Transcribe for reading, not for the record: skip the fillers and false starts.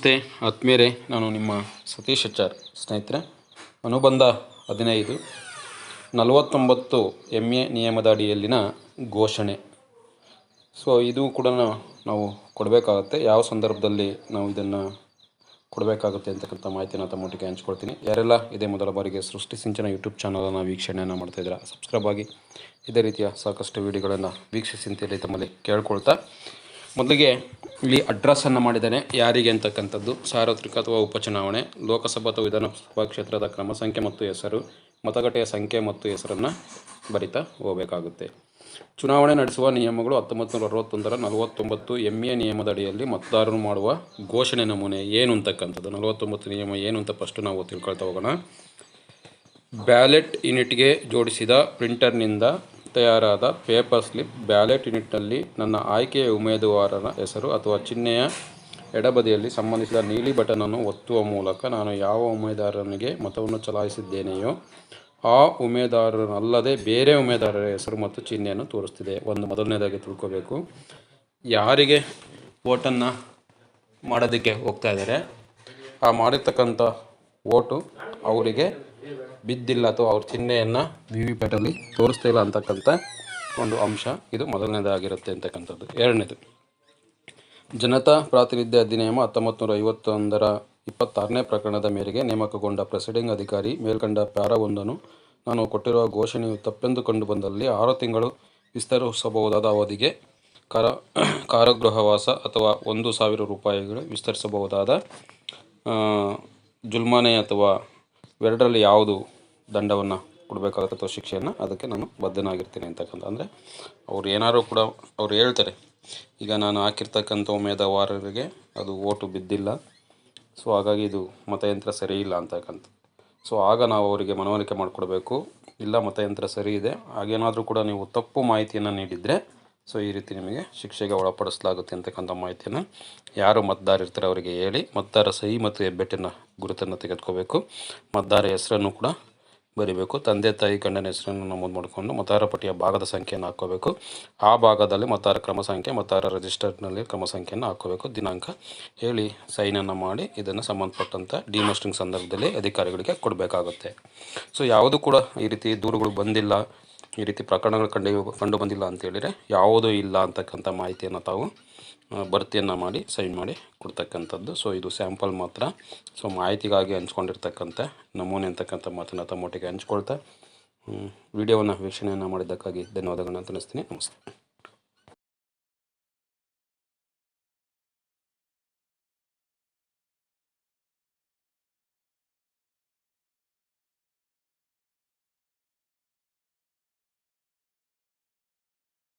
ನಮಸ್ತೆ ಆತ್ಮೀಯರೇ, ನಾನು ನಿಮ್ಮ ಸತೀಶ್ HR. ಸ್ನೇಹಿತರೆ, ಅನುಬಂಧ 15 49 MA ನಿಯಮದ ಅಡಿಯಲ್ಲಿನ ಘೋಷಣೆ. ಇದು ಕೂಡ ನಾವು ಕೊಡಬೇಕಾಗುತ್ತೆ. ಯಾವ ಸಂದರ್ಭದಲ್ಲಿ ನಾವು ಇದನ್ನು ಕೊಡಬೇಕಾಗುತ್ತೆ ಅಂತಕ್ಕಂಥ ಮಾಹಿತಿನ ತಮ್ಮೊಟ್ಟಿಗೆ ಹಂಚ್ಕೊಳ್ತೀನಿ. ಯಾರೆಲ್ಲ ಇದೇ ಮೊದಲ ಬಾರಿಗೆ ಸೃಷ್ಟಿ ಸಿಂಚನ ಯೂಟ್ಯೂಬ್ ಚಾನಲನ್ನು ವೀಕ್ಷಣೆಯನ್ನು ಮಾಡ್ತಾಯಿದ್ದೀರಾ, ಸಬ್ಸ್ಕ್ರೈಬ್ ಆಗಿ ಇದೇ ರೀತಿಯ ಸಾಕಷ್ಟು ವಿಡಿಯೋಗಳನ್ನು ವೀಕ್ಷಿಸಿ ಅಂತೇಳಿ ತಮ್ಮಲ್ಲಿ ಕೇಳ್ಕೊಳ್ತಾ, ಮೊದಲಿಗೆ ಇಲ್ಲಿ ಅಡ್ರೆಸ್ಸನ್ನು ಮಾಡಿದ್ದೇನೆ. ಯಾರಿಗೆ ಅಂತಕ್ಕಂಥದ್ದು ಸಾರ್ವತ್ರಿಕ ಅಥವಾ ಉಪಚುನಾವಣೆ, ಲೋಕಸಭಾ ಅಥವಾ ವಿಧಾನಸಭಾ ಕ್ಷೇತ್ರದ ಕ್ರಮ ಸಂಖ್ಯೆ ಮತ್ತು ಹೆಸರು, ಮತಗಟ್ಟೆಯ ಸಂಖ್ಯೆ ಮತ್ತು ಹೆಸರನ್ನು ಬರಿತಾ ಹೋಗಬೇಕಾಗುತ್ತೆ. ಚುನಾವಣೆ ನಡೆಸುವ ನಿಯಮಗಳು 1961 49 MA ನಿಯಮದ ಅಡಿಯಲ್ಲಿ ಮತದಾರರು ಮಾಡುವ ಘೋಷಣೆ ನಮೂನೆ ಏನು ಅಂತಕ್ಕಂಥದ್ದು. 49 ನಿಯಮ ಏನು ಅಂತ ಫಸ್ಟು ನಾವು ತಿಳ್ಕೊಳ್ತಾ ಹೋಗೋಣ. ಬ್ಯಾಲೆಟ್ ಯೂನಿಟ್ಗೆ ಜೋಡಿಸಿದ ಪ್ರಿಂಟರ್ನಿಂದ ತಯಾರಾದ ಪೇಪರ್ ಸ್ಲಿಪ್. ಬ್ಯಾಲೆಟ್ ಯೂನಿಟ್ನಲ್ಲಿ ನನ್ನ ಆಯ್ಕೆಯ ಉಮೇದುವಾರರ ಹೆಸರು ಅಥವಾ ಚಿಹ್ನೆಯ ಎಡಬದಿಯಲ್ಲಿ ಸಂಬಂಧಿಸಿದ ನೀಲಿ ಬಟನನ್ನು ಒತ್ತುವ ಮೂಲಕ ನಾನು ಯಾವ ಉಮೇದುವಾರನಿಗೆ ಮತವನ್ನು ಚಲಾಯಿಸಿದ್ದೇನೆಯೋ ಆ ಉಮೇದುವಾರನಲ್ಲದೆ ಬೇರೆ ಉಮೇದುವಾರರ ಹೆಸರು ಮತ್ತು ಚಿಹ್ನೆಯನ್ನು ತೋರಿಸ್ತಿದೆ. ಮೊದಲನೇದಾಗಿ ತಿಳ್ಕೋಬೇಕು, ಯಾರಿಗೆ ವೋಟನ್ನು ಮಾಡೋದಕ್ಕೆ ಹೋಗ್ತಾ ಇದ್ದಾರೆ ಆ ಮಾಡಿರ್ತಕ್ಕಂಥ ವೋಟು ಅವರಿಗೆ ಬಿದ್ದಿಲ್ಲ ಅಥವಾ ಅವ್ರ ಚಿಹ್ನೆಯನ್ನು VVPATಲ್ಲಿ ತೋರಿಸ್ತಾ ಇಲ್ಲ ಅಂತಕ್ಕಂಥ ಒಂದು ಅಂಶ ಇದು ಮೊದಲನೇದಾಗಿರುತ್ತೆ ಅಂತಕ್ಕಂಥದ್ದು. ಎರಡನೇದು, ಜನತಾ ಪ್ರಾತಿನಿಧ್ಯ ಅಧಿನಿಯಮ 1951ರ 26ನೇ ಪ್ರಕರಣದ ಮೇರೆಗೆ ನೇಮಕಗೊಂಡ ಪ್ರೆಸಿಡಿಂಗ್ ಅಧಿಕಾರಿ ಮೇಲ್ಕಂಡ ಪ್ಯಾರಾ 1 ನಾನು ಕೊಟ್ಟಿರುವ ಘೋಷಣೆಯು ತಪ್ಪೆಂದು ಕಂಡು ಬಂದಲ್ಲಿ 6 ತಿಂಗಳು ವಿಸ್ತರಿಸಬಹುದಾದ ಅವಧಿಗೆ ಕಾರಾಗೃಹವಾಸ ಅಥವಾ 1,000 ರೂಪಾಯಿಗಳು ವಿಸ್ತರಿಸಬಹುದಾದ ಜುಲ್ಮಾನೆ ಅಥವಾ ಇವೆರಡರಲ್ಲಿ ಯಾವುದು ದಂಡವನ್ನು ಕೊಡಬೇಕಾಗುತ್ತೆ ಅಥವಾ ಶಿಕ್ಷೆಯನ್ನು, ಅದಕ್ಕೆ ನಾನು ಬದ್ಧನಾಗಿರ್ತೀನಿ ಅಂತಕ್ಕಂಥ. ಅಂದರೆ ಅವ್ರು ಏನಾದರೂ ಕೂಡ ಅವ್ರು ಹೇಳ್ತಾರೆ, ಈಗ ನಾನು ಹಾಕಿರ್ತಕ್ಕಂಥ ಉಮೇದುವಾರರಿಗೆ ಅದು ಓಟು ಬಿದ್ದಿಲ್ಲ, ಹಾಗಾಗಿ ಇದು ಮತಯಂತ್ರ ಸರಿ ಇಲ್ಲ ಅಂತಕ್ಕಂಥ. ಆಗ ನಾವು ಅವರಿಗೆ ಮನವರಿಕೆ ಮಾಡಿಕೊಡ್ಬೇಕು, ಇಲ್ಲ ಮತಯಂತ್ರ ಸರಿ ಇದೆ, ಹಾಗೇನಾದರೂ ಕೂಡ ನೀವು ತಪ್ಪು ಮಾಹಿತಿಯನ್ನು ನೀಡಿದರೆ ಈ ರೀತಿ ನಿಮಗೆ ಶಿಕ್ಷೆಗೆ ಒಳಪಡಿಸಲಾಗುತ್ತೆ ಅಂತಕ್ಕಂಥ ಮಾಹಿತಿಯನ್ನು ಯಾರು ಮತದಾರ ಇರ್ತಾರೆ ಅವರಿಗೆ ಹೇಳಿ, ಮತದಾರ ಸಹಿ ಮತ್ತು ಹೆಬ್ಬೆಟ್ಟಿನ ಗುರುತನ್ನು ತೆಗೆದುಕೋಬೇಕು. ಮತದಾರ ಹೆಸರನ್ನು ಕೂಡ ಬರಿಬೇಕು. ತಂದೆ ತಾಯಿ ಗಂಡನ ಹೆಸರನ್ನು ನಮೂದು ಮಾಡಿಕೊಂಡು ಮತದಾರ ಪಟ್ಟಿಯ ಭಾಗದ ಸಂಖ್ಯೆಯನ್ನು ಹಾಕ್ಕೋಬೇಕು. ಆ ಭಾಗದಲ್ಲಿ ಮತದಾರ ಕ್ರಮ ಸಂಖ್ಯೆ, ಮತದಾರ ರಿಜಿಸ್ಟರ್ನಲ್ಲಿ ಕ್ರಮ ಸಂಖ್ಯೆಯನ್ನು ಹಾಕ್ಕೋಬೇಕು. ದಿನಾಂಕ ಹೇಳಿ ಸೈನನ್ನು ಮಾಡಿ ಇದನ್ನು ಸಂಬಂಧಪಟ್ಟಂಥ ಡಿಮೋಸ್ಟಿಂಗ್ ಸಂದರ್ಭದಲ್ಲಿ ಅಧಿಕಾರಿಗಳಿಗೆ ಕೊಡಬೇಕಾಗುತ್ತೆ. ಯಾವುದು ಕೂಡ ಈ ರೀತಿ ದೂರುಗಳು ಬಂದಿಲ್ಲ, ಈ ರೀತಿ ಪ್ರಕರಣಗಳು ಕಂಡು ಬಂದಿಲ್ಲ ಅಂತೇಳಿದರೆ ಯಾವುದೂ ಇಲ್ಲ ಅಂತಕ್ಕಂಥ ಮಾಹಿತಿಯನ್ನು ತಾವು ಭರ್ತಿಯನ್ನು ಮಾಡಿ ಸೈನ್ ಮಾಡಿ ಕೊಡ್ತಕ್ಕಂಥದ್ದು. ಇದು ಸ್ಯಾಂಪಲ್ ಮಾತ್ರ. ಮಾಹಿತಿಗಾಗಿ ಹಂಚ್ಕೊಂಡಿರ್ತಕ್ಕಂಥ ನಮೂನೆ ಅಂತಕ್ಕಂಥ ಮಾತನ್ನು ತಮ್ಮೊಟ್ಟಿಗೆ ಹಂಚ್ಕೊಳ್ತಾ ವಿಡಿಯೋವನ್ನು ವೀಕ್ಷಣೆಯನ್ನು ಮಾಡಿದ್ದಕ್ಕಾಗಿ ಧನ್ಯವಾದಗಳನ್ನು ತಿಳಿಸ್ತೀನಿ. ನಮಸ್ತೆ.